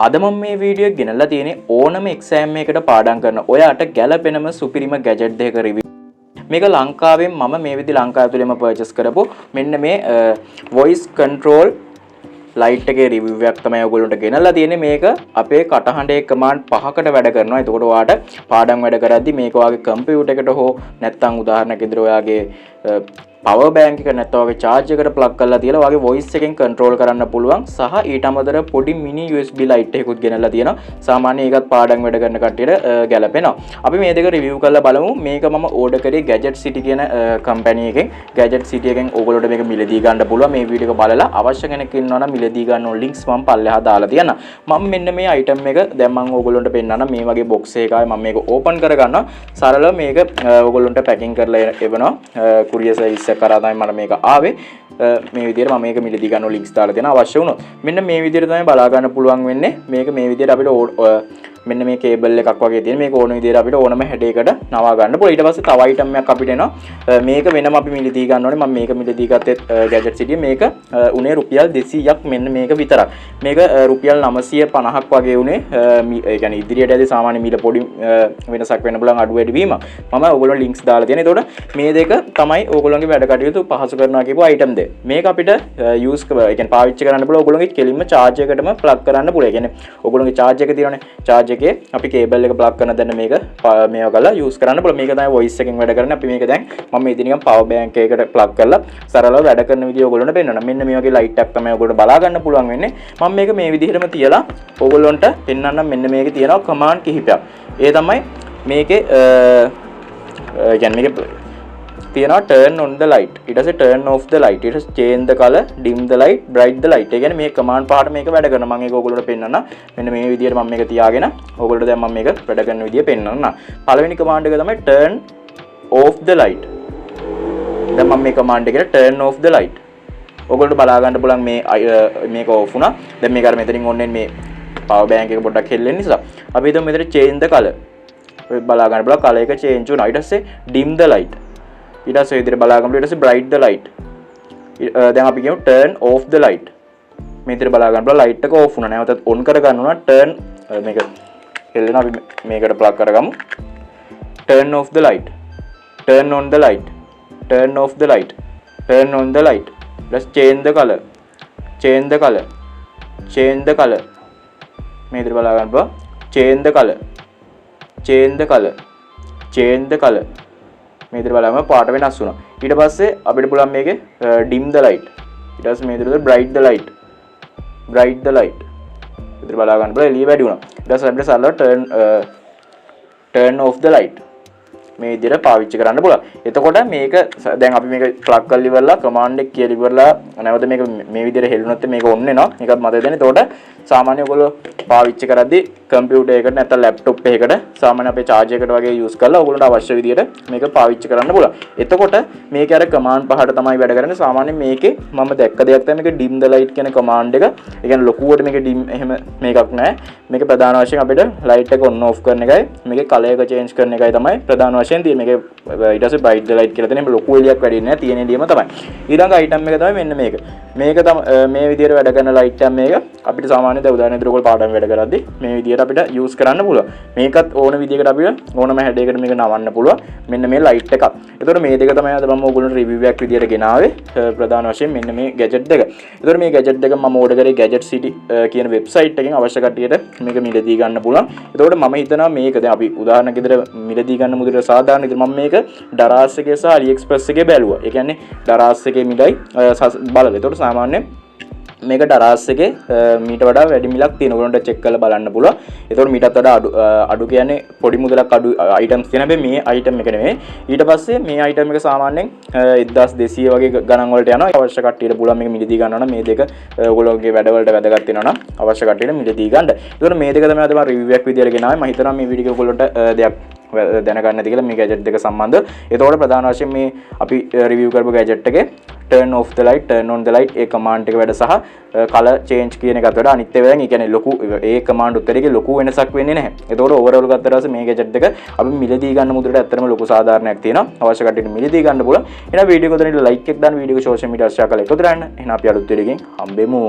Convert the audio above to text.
අද මම මේ වීඩියෝ එක ගෙනල්ලා තියෙන්නේ ඕනම එක්සෑම් එකකට පාඩම් කරන ඔයාට ගැළපෙනම සුපිරිම ගැජට් දෙක රිවිව්. මේක ලංකාවෙන් මම මේ විදි ලංකාව තුලම පර්චේස් කරපු මෙන්න මේ voice control light එකේ රිවිව් එකක් තමයි ඔයගොල්ලන්ට ගෙනල්ලා තියෙන්නේ. මේක අපේ කටහඬේ කමාන්ඩ් 5කට වැඩ කරනවා. එතකොට ඔයාට පාඩම් වැඩ කරද්දි මේක ඔයාගේ කම්පියුටර් එකට හෝ නැත්නම් උදාහරණයක් විදිහට ඔයාගේ power bank එක නැත්නම් ඔයාගේ charge එකට plug කරලා තියලා ඔයාගේ voice එකෙන් control කරන්න පුළුවන්. සහ ඊට අමතරව පොඩි mini USB light එකකුත් ගෙනල්ලා තියෙනවා. සාමාන්‍යයෙන් ඒකත් පාඩම් වැඩ කරන කට්ටියට ගැලපෙනවා. අපි මේ දෙක රිවිව් කරලා බලමු. මේක මම ඕඩර් කරේ Gadget City කියන කම්පැනි එකෙන්. Gadget City එකෙන් ඕගොල්ලෝට මේක මිලදී ගන්න පුළුවන්. මේ වීඩියෝ එක බලලා අවශ්‍ය කෙනෙක් ඉන්නවා නම් මිලදී ගන්න ඕන links මම පල්ලෙහා දාලා තියන්න. මම මෙන්න මේ item එක දැන් මම ඕගොල්ලන්ට පෙන්නනවා. මේ වගේ box එකයි මම මේක open කරගන්නවා. සරලව මේක ඕගොල්ලන්ට packing කරලා එවනවා. courier service එක කරා තමයි මම මේක ආවේ. මේ විදිහට මම මේක මිලදී ගන්න links දාලා දෙනවා අවශ්‍ය වුණොත්. මෙන්න මේ විදිහට තමයි බලා ගන්න පුළුවන් වෙන්නේ. මේක මේ විදිහට අපිට මෙන්න මේ කේබල් එකක් වගේ තියෙන මේක ඕන විදිහට අපිට ඕනම හැඩයකට නවා ගන්න පුළුවන්. ඊට පස්සේ තව item එකක් අපිට එනවා. මේක වෙනම අපි මිලදී ගන්න ඕනේ. මම මේක මිලදී ගත්තේ Gadget City මේක උනේ රුපියල් 200ක් මෙන්න මේක විතරක්. මේක රුපියල් 950ක් වගේ උනේ. ඒ කියන්නේ ඉදිරියට ඇදී සාමාන්‍ය මිල පොඩි වෙනසක් වෙන්න පුළුවන් අඩු වැඩි වීම. මම ඕගොල්ලෝ links දාලා තියෙනවා. එතකොට මේ දෙක තමයි ඕගොල්ලෝගේ වැඩ කටයුතු පහසු කරනවා කියපු item දෙක. මේක අපිට use ඒ කියන්නේ පාවිච්චි කරන්න පුළුවන්. ඕගොල්ලෝගේ කෙලින්ම charge එකටම plug කරන්න පුළුවන්. ඒ කියන්නේ ඕගොල්ලෝගේ charge එක තියෙනනේ. charge අපි කේබල් එක ප්ලග් කරන දැන් මේක මේව කරලා යූස් කරන්න පුළුවන්. මේක තමයි වොයිස් එකෙන් වැඩ කරන්නේ. අපි මේක දැන් මම මේ ඉතින් නිකන් පවර් බෑන්ක් එකකට ප්ලග් කරලා සරලව වැඩ කරන විදිය ඔයගොල්ලන්ට පෙන්වනවා. මෙන්න මේ වගේ ලයිට් එකක් තමයි ඔයගොල්ලන්ට බලා ගන්න පුළුවන් වෙන්නේ. මම මේක මේ විදිහටම තියලා ඔයගොල්ලන්ට පෙන්වන්නම්. මෙන්න මේකේ තියෙනවා කමාන්ඩ් කිහිපයක්. ඒ තමයි මේකේ කියන්නේ මේකේ තියෙනවා turn on the light, ඊට පස්සේ turn off the light, ඊට පස්සේ change the color, dim the light, bright the light. ඒ කියන්නේ මේ command පහට මේක වැඩ කරනවා. මම ඒක ඔයගොල්ලන්ට පෙන්නන්නම්. මෙන්න මේ විදිහට මම මේක තියාගෙන ඔයගොල්ලන්ට දැන් මම මේක වැඩ කරන විදිය පෙන්නන්නම්. පළවෙනි command එක තමයි turn off the light. දැන් මම මේ command එකට turn off the light. ඔයගොල්ලන්ට බලා ගන්න පුළුවන් මේක off වුණා. දැන් මේක අර මෙතනින් ඔන්නේ මේ power bank එක පොඩ්ඩක් හෙල්ලෙන නිසා අපි හිතමු මෙතන change the color. ඔය බලා ගන්න පුළුවන් color එක change වුණා. ඊට පස්සේ dim the light. ඊට පස්සේ විදිහට බලා ගන්න. ඊට පස්සේ bright the light. දැන් අපි කියමු turn off the light. මේ විදිහට බලා ගන්න පුළුවන් light එක off වුණා. නැවතත් on කර ගන්න උනා turn මේක හෙල්ලෙනවා. අපි මේකට plug කරගමු. turn off the light. turn on the light. turn off the light. turn on the light. let's change the color. change the color. change the color. මේ විදිහට බලා ගන්න පුළුවන්. change the color. change the color. change the color. මේ විදිහට බලන්න පාට වෙනස් වුණා. ඊට පස්සේ අපිට පුළුවන් මේකේ dim the light. ඊට පස්සේ මේ විදිහට bright the light. bright the light. විදිහට බලා ගන්න බලලා එළිය වැඩි වුණා. ඊට පස්සේ අපිට සරලව turn off the light. මේ විදිහට පාවිච්චි කරන්න පුළුවන්. එතකොට මේක දැන් අපි මේක plug කරලා ඉවරලා command එක කියලා ඉවරලා නැවත මේක මේ විදිහට හෙල්ලුනොත් මේක on වෙනවා. මේකත් මතක දෙන්න. එතකොට සාමාන්‍ය ඔයගොල්ලෝ පාවිච්චි කරද්දී කම්පියුටර් එකකට නැත්නම් ලැප්ටොප් එකකට සාමාන්‍ය අපේ charge එකකට වගේ use කරලා ඔයගොල්ලන්ට අවශ්‍ය විදිහට මේක පාවිච්චි කරන්න පුළුවන්. එතකොට මේක අර command පහට තමයි වැඩ කරන්නේ. සාමාන්‍යයෙන් මේකේ මම දැක්ක දෙයක් තමයි මේක dim the light කියන command එක. ඒ කියන්නේ ලොකුවට මේක dim එහෙම මේකක් නැහැ. මේක ප්‍රධාන වශයෙන් අපිට light එක on off කරන එකයි මේකේ color එක change කරන එකයි තමයි ප්‍රධාන වශයෙන් තියෙන්නේ. මේක ඊට පස්සේ bright the light කියලා තියෙන ලොකු එළියක් වැඩි නැහැ. තියෙන එළියම තමයි. ඊළඟ item එක තමයි මෙන්න මේක. මේක තමයි මේ විදිහට වැඩ කරන light එක මේක අපිට සාමාන්‍යයෙන් දැන් උදාහරණයක් විදිහට ඔයගොල්ලෝ පාඩම් වැඩ කරද්දී මේ විදිහට අපිට use කරන්න පුළුවන්. මේකත් ඕන විදිහකට අපිට ඕනම හැඩයකට මේක නවන්න පුළුවන්. මෙන්න මේ light එකක්. ඒතකොට මේ දෙක තමයි අද මම ඔයගොල්ලන්ට review එකක් විදිහට ගෙනාවේ. ප්‍රධාන වශයෙන් මෙන්න මේ gadget දෙක. ඒතකොට මේ gadget දෙක මම order කරේ Gadget City කියන website එකෙන් අවශ්‍ය කට්ටියට මේක මිලදී ගන්න පුළුවන්. ඒතකොට මම හිතනවා මේක දැන් අපි උදාහරණයක් විදිහට මිලදී ගන්න මුදලට සාධාරණ විදිහට මම මේක Daraz එකේ සහ AliExpress එකේ බැලුවා. ඒ කියන්නේ Daraz එකේ මිලයි බලලා. ඒතකොට සාමාන්‍යයෙන් මේක Daraz එකේ මීට වඩා වැඩි මිලක් තියෙන. ඔයගොල්ලන්ට චෙක් කරලා බලන්න පුළුවන්. ඒතකොට මීටත් වඩා අඩු කියන්නේ පොඩි මුදලක් අඩු items තියෙන හැබැයි මේ item එක නෙමෙයි. ඊට පස්සේ මේ item එක සාමාන්‍යයෙන් 1200 වගේ ගණන් වලට යනවා. අවශ්‍ය කට්ටියට පුළුවන් මේක මිලදී ගන්න නම් මේ දෙක ඔයගොල්ලෝගේ වැඩවලට වැදගත් වෙනවා නම් අවශ්‍ය කට්ටියට මිලදී ගන්න. ඒතකොට මේ දෙක තමයි අද මම review එකක් විදියට ගෙනාවේ. මම හිතනවා මේ වීඩියෝ එක ඔයගොල්ලන්ට දෙයක් දැනගන්න ඇති කියලා මේ gadget දෙක සම්බන්ධව. ඒතකොට ප්‍රධාන වශයෙන් මේ අපි review කරපු gadget එකේ turn off the light, turn on the light A command එක වැඩ සහ color change කියන එකත් වඩා අනිත් ඒවා දැන් ඒ කියන්නේ ලොකු ඒ command උත්තරේකේ ලොකු වෙනසක් වෙන්නේ නැහැ. ඒතකොට overall ගත්තට පස්සේ මේ gadget දෙක අපි මිලදී ගන්න මුදලට ඇත්තටම ලොකු සාධාරණයක් තියෙනවා. අවශ්‍ය කට්ටියට මිලදී ගන්න පුළුවන්. එහෙනම් වීඩියෝ එක උදේට like එක දාන්න, වීඩියෝ එක social media share කරලා එකතු කරන්න. එහෙනම් අපි අලුත් වීඩියෝ එකකින් හම්බෙමු.